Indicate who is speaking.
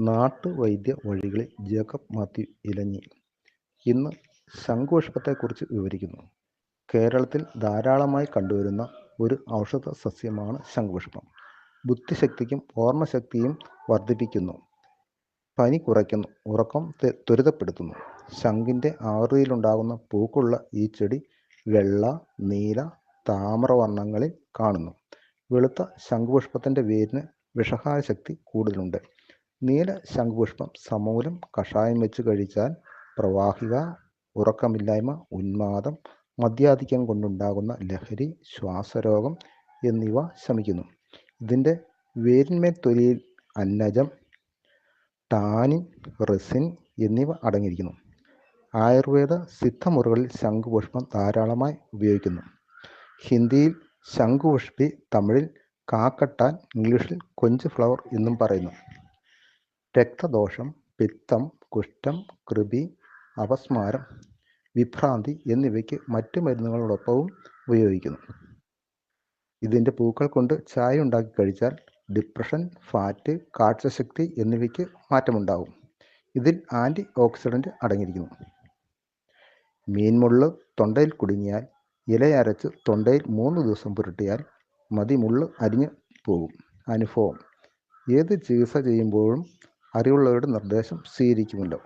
Speaker 1: നാട്ടുവൈദ്യ വഴികളിൽ ജേക്കബ് മാത്യു ഇലഞ്ഞി ഇന്ന് ശംഖുപുഷ്പത്തെക്കുറിച്ച് വിവരിക്കുന്നു. കേരളത്തിൽ ധാരാളമായി കണ്ടുവരുന്ന ഒരു ഔഷധ സസ്യമാണ് ശംഖുപുഷ്പം. ബുദ്ധിശക്തിക്കും ഓർമ്മശക്തിയും വർദ്ധിപ്പിക്കുന്നു, പനി കുറയ്ക്കുന്നു, ഉറക്കം ത്വരിതപ്പെടുത്തുന്നു. ശംഖിൻ്റെ ആകൃതിയിലുണ്ടാകുന്ന പൂക്കുള്ള ഈ ചെടി വെള്ള, നീല, താമര വർണ്ണങ്ങളിൽ കാണുന്നു. വെളുത്ത ശംഖുപുഷ്പത്തിൻ്റെ വേരിന് വിഷഹാര ശക്തി കൂടുതലുണ്ട്. നീല ശംഖുപുഷ്പം സമൂലം കഷായം വെച്ച് കഴിച്ചാൽ പ്രവാഹിക, ഉറക്കമില്ലായ്മ, ഉന്മാദം, മദ്യാധിക്യം കൊണ്ടുണ്ടാകുന്ന ലഹരി, ശ്വാസരോഗം എന്നിവ ശമിക്കുന്നു. ഇതിൻ്റെ വേരിന്മേൽ തൊലിയിൽ അന്നജം, ടാനിൻ, റെസിൻ എന്നിവ അടങ്ങിയിരിക്കുന്നു. ആയുർവേദ സിദ്ധമുറകളിൽ ശംഖുപുഷ്പം ധാരാളമായി ഉപയോഗിക്കുന്നു. ഹിന്ദിയിൽ ശംഖുപുഷ്പി, തമിഴിൽ കാക്കട്ടാൻ, ഇംഗ്ലീഷിൽ കൊഞ്ച് ഫ്ലവർ എന്നും പറയുന്നു. രക്തദോഷം, പിത്തം, കുഷ്ഠം, കൃപി, അപസ്മാരം, വിഭ്രാന്തി എന്നിവയ്ക്ക് മറ്റു മരുന്നുകളോടൊപ്പവും ഉപയോഗിക്കുന്നു. ഇതിൻ്റെ പൂക്കൾ കൊണ്ട് ചായ ഉണ്ടാക്കി കഴിച്ചാൽ ഡിപ്രഷൻ, ഫാറ്റ്, കാഴ്ചശക്തി എന്നിവയ്ക്ക് മാറ്റമുണ്ടാകും. ഇതിൽ ആൻറ്റി ഓക്സിഡൻറ്റ് അടങ്ങിയിരിക്കുന്നു. മീൻമുള്ള് തൊണ്ടയിൽ കുടുങ്ങിയാൽ ഇലയരച്ച് തൊണ്ടയിൽ 3 ദിവസം പുരട്ടിയാൽ മതി, മുള്ള് അരിഞ്ഞു പോകും. അനുഭവം: ഏത് ചികിത്സ ചെയ്യുമ്പോഴും അറിവുള്ളവരുടെ നിർദ്ദേശം സ്വീകരിക്കുമല്ലോ.